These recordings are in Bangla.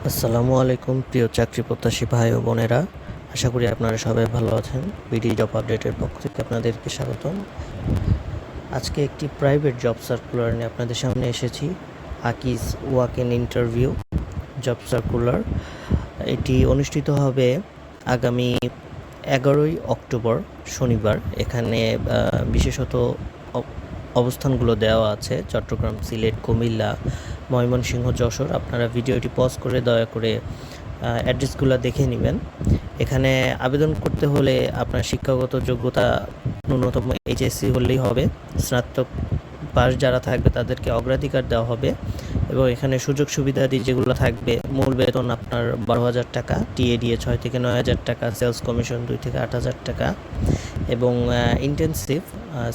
আসসালামু আলাইকুম প্রিয় চাকরি প্রত্যাশী ভাই ও বোনেরা, আশা করি আপনারা সবাই ভালো আছেন। বিডি জব আপডেটের পক্ষ থেকে আপনাদেরকে স্বাগতম। আজকে একটি প্রাইভেট জব সার্কুলার নিয়ে আপনাদের সামনে এসেছি। Akij walk in interview job circular. এটি অনুষ্ঠিত হবে আগামী 11ই অক্টোবর শনিবার। এখানে বিশেষত অবস্থানগুলো দেওয়া আছে চট্টগ্রাম, সিলেট, কুমিল্লা, ময়মনসিংহ, যশোর। আপনারা ভিডিওটি পজ করে দয়া করে অ্যাড্রেসগুলো দেখে নেবেন। এখানে আবেদন করতে হলে আপনার শিক্ষাগত যোগ্যতা ন্যূনতম এইচএসসি হলেই হবে। স্নাতক পাস যারা থাকবে তাদেরকে অগ্রাধিকার দেওয়া হবে এবং এখানে সুযোগ সুবিধাদি যেগুলো থাকবে, মূল বেতন আপনার 12,000 টাকা, টিএ দিয়ে 6 থেকে 9,000 টাকা, সেলস কমিশন 2 থেকে 8,000 টাকা এবং ইন্টেন্সিভ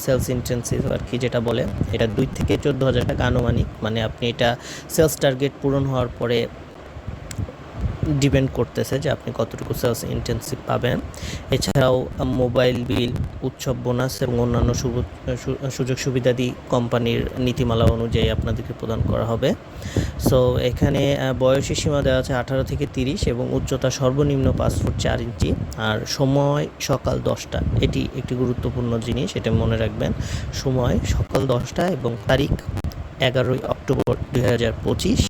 সেলস ইন্টেন্সিভ আর কি যেটা বলে, এটা 2 থেকে 14,000 টাকা আনুমানিক। মানে আপনি এটা সেলস টার্গেট পূরণ হওয়ার পরে ডিপেন্ড করতেছে যে আপনি কতটুকু সেলস ইন্টেন্সিভ পাবেন। এছাড়াও মোবাইল বিল, উৎসব বোনাস এবং অন্যান্য সুযোগ সুবিধাদি কোম্পানির নীতিমালা অনুযায়ী আপনাদেরকে প্রদান করা হবে। সো এখানে বয়সী সীমা দেওয়া আছে 18 থেকে 30 এবং উচ্চতা সর্বনিম্ন 5 ফুট 4 ইঞ্চি। আর সময় সকাল 10টা, এটি একটি গুরুত্বপূর্ণ জিনিস, এটা মনে রাখবেন। সময় সকাল 10টা এবং তারিখ 11ই অক্টোবর 2025।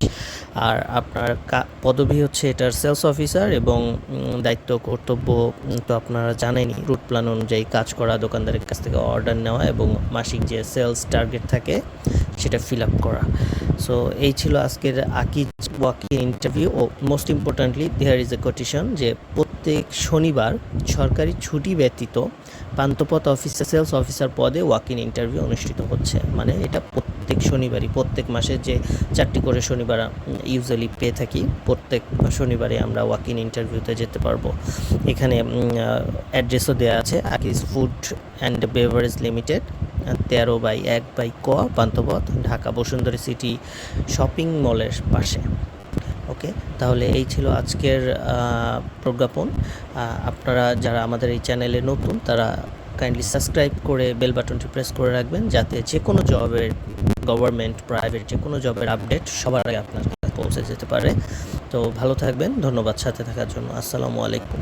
আর আপনার পদবি হচ্ছে এটার সেলস অফিসার এবং দায়িত্ব কর্তব্য তো আপনারা জানেনই, রুট প্ল্যান অনুযায়ী কাজ করা, দোকানদারের কাছ থেকে অর্ডার নেওয়া এবং মাসিক যে সেলস টার্গেট থাকে সেটা ফিল আপ করা। সো এই ছিল আজকের আকিজ ওয়াকিং ইন্টারভিউ। ও most importantly there is a quotation যে প্রত্যেক শনিবার সরকারি ছুটি ব্যতীত পান্থপথ অফিসার, সেলস অফিসার পদে ওয়াকিং ইন্টারভিউ অনুষ্ঠিত হচ্ছে। মানে এটা প্রত্যেক শনিবারই, প্রত্যেক মাসে যে 4টি করে শনিবার ইউজুয়ালি পেয়ে থাকি, প্রত্যেক শনিবারে আমরা ওয়াকিং ইন্টারভিউতে যেতে পারবো। এখানে অ্যাড্রেসও দেওয়া আছে, Akij food and beverage limited, 13/1 ক পান্থপথ, ঢাকা বসুন্ধরা সিটি শপিং মলের পাশে। ওকে, তাহলে এই ছিল আজকের প্রজ্ঞাপন। আপনারা যারা আমাদের এই চ্যানেলে নতুন তারা কাইন্ডলি সাবস্ক্রাইব করে বেল বাটনটি প্রেস করে রাখবেন, যাতে যে কোনো জবের, গভর্নমেন্ট, প্রাইভেট যে কোনো জবের আপডেট সবার আগে আপনার কাছে পৌঁছে যেতে পারে। তো ভালো থাকবেন, ধন্যবাদ সাথে থাকার জন্য। আসসালামু আলাইকুম।